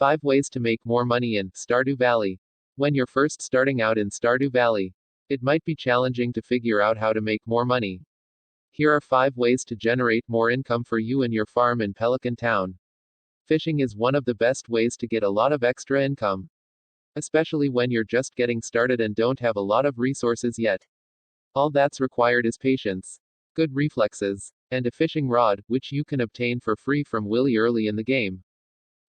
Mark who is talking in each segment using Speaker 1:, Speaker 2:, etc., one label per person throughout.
Speaker 1: 5 ways to make more money in Stardew Valley. When you're first starting out in Stardew Valley, it might be challenging to figure out how to make more money. Here are 5 ways to generate more income for you and your farm in Pelican Town. Fishing is one of the best ways to get a lot of extra income, especially when you're just getting started and don't have a lot of resources yet. All that's required is patience, good reflexes, and a fishing rod, which you can obtain for free from Willy early in the game.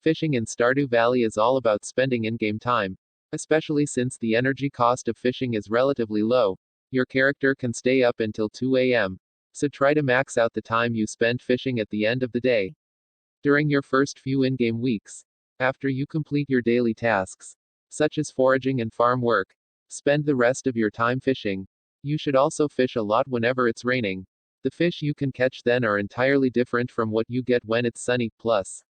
Speaker 1: Fishing in Stardew Valley is all about spending in-game time, especially since the energy cost of fishing is relatively low. Your character can stay up until 2 a.m., so try to max out the time you spend fishing at the end of the day. During your first few in-game weeks, after you complete your daily tasks, such as foraging and farm work, spend the rest of your time fishing. You should also fish a lot whenever it's raining. The fish you can catch then are entirely different from what you get when it's sunny, plus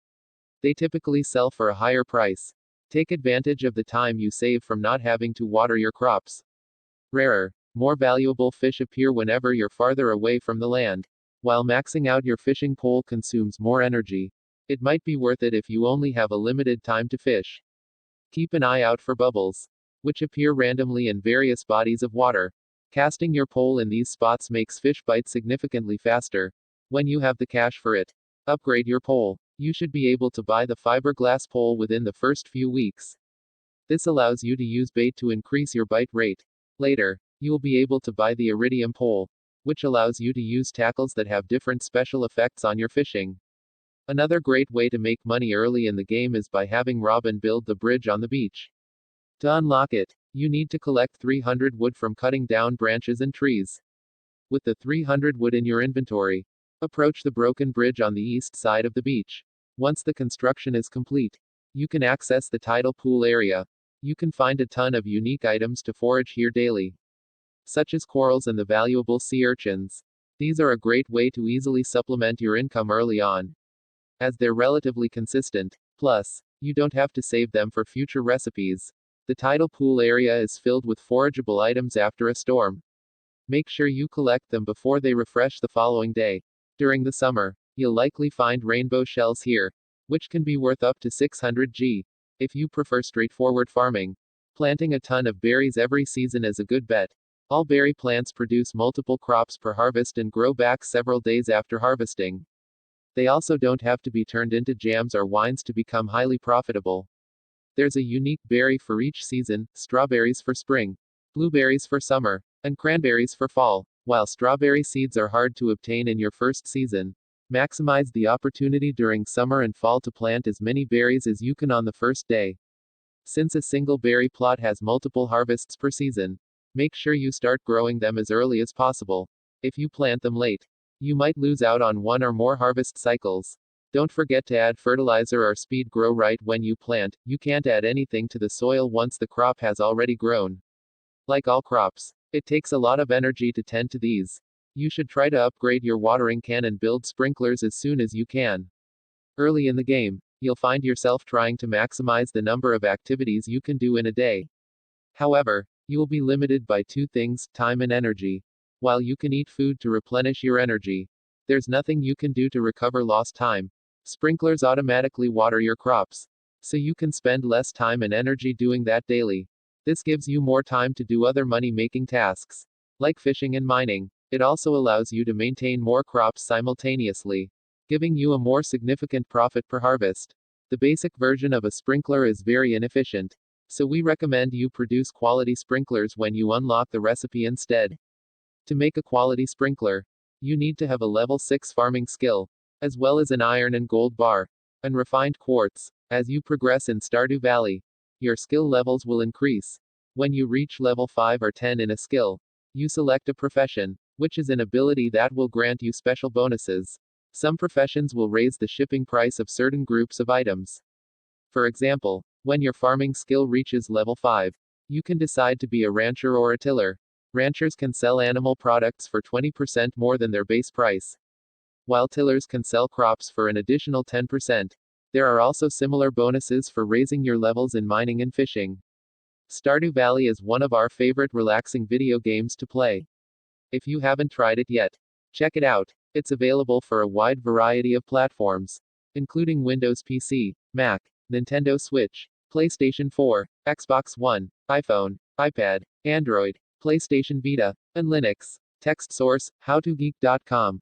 Speaker 1: they typically sell for a higher price. Take advantage of the time you save from not having to water your crops. Rarer, more valuable fish appear whenever you're farther away from the land. While maxing out your fishing pole consumes more energy, it might be worth it if you only have a limited time to fish. Keep an eye out for bubbles, which appear randomly in various bodies of water. Casting your pole in these spots makes fish bite significantly faster. When you have the cash for it, upgrade your pole. You should be able to buy the fiberglass pole within the first few weeks. This allows you to use bait to increase your bite rate. Later, you will be able to buy the iridium pole, which allows you to use tackles that have different special effects on your fishing. Another great way to make money early in the game is by having Robin build the bridge on the beach. To unlock it, you need to collect 300 wood from cutting down branches and trees. With the 300 wood in your inventory, approach the broken bridge on the east side of the beach. Once the construction is complete, you can access the tidal pool area. You can find a ton of unique items to forage here daily, such as corals and the valuable sea urchins. These are a great way to easily supplement your income early on, as they're relatively consistent. Plus, you don't have to save them for future recipes. The tidal pool area is filled with forageable items after a storm. Make sure you collect them before they refresh the following day. During the summer, you'll likely find rainbow shells here, which can be worth up to 600 G. If you prefer straightforward farming, planting a ton of berries every season is a good bet. All berry plants produce multiple crops per harvest and grow back several days after harvesting. They also don't have to be turned into jams or wines to become highly profitable. There's a unique berry for each season: strawberries for spring, blueberries for summer, and cranberries for fall. While strawberry seeds are hard to obtain in your first season, maximize the opportunity during summer and fall to plant as many berries as you can on the first day. Since a single berry plot has multiple harvests per season, make sure you start growing them as early as possible. If you plant them late, you might lose out on one or more harvest cycles. Don't forget to add fertilizer or speed grow right when you plant. You can't add anything to the soil once the crop has already grown. Like all crops, it takes a lot of energy to tend to these. You should try to upgrade your watering can and build sprinklers as soon as you can. Early in the game, you'll find yourself trying to maximize the number of activities you can do in a day. However, you will be limited by 2 things: time and energy. While you can eat food to replenish your energy, there's nothing you can do to recover lost time. Sprinklers automatically water your crops, so you can spend less time and energy doing that daily. This gives you more time to do other money-making tasks, like fishing and mining. It also allows you to maintain more crops simultaneously, giving you a more significant profit per harvest. The basic version of a sprinkler is very inefficient, so we recommend you produce quality sprinklers when you unlock the recipe instead. To make a quality sprinkler, you need to have a level 6 farming skill, as well as an iron and gold bar, and refined quartz. As you progress in Stardew Valley, your skill levels will increase. When you reach level 5 or 10 in a skill, you select a profession, which is an ability that will grant you special bonuses. Some professions will raise the shipping price of certain groups of items. For example, when your farming skill reaches level 5, you can decide to be a rancher or a tiller. Ranchers can sell animal products for 20% more than their base price, while tillers can sell crops for an additional 10%. There are also similar bonuses for raising your levels in mining and fishing. Stardew Valley is one of our favorite relaxing video games to play. If you haven't tried it yet, check it out. It's available for a wide variety of platforms, including Windows PC, Mac, Nintendo Switch, PlayStation 4, Xbox One, iPhone, iPad, Android, PlayStation Vita, and Linux. Text source, howtogeek.com.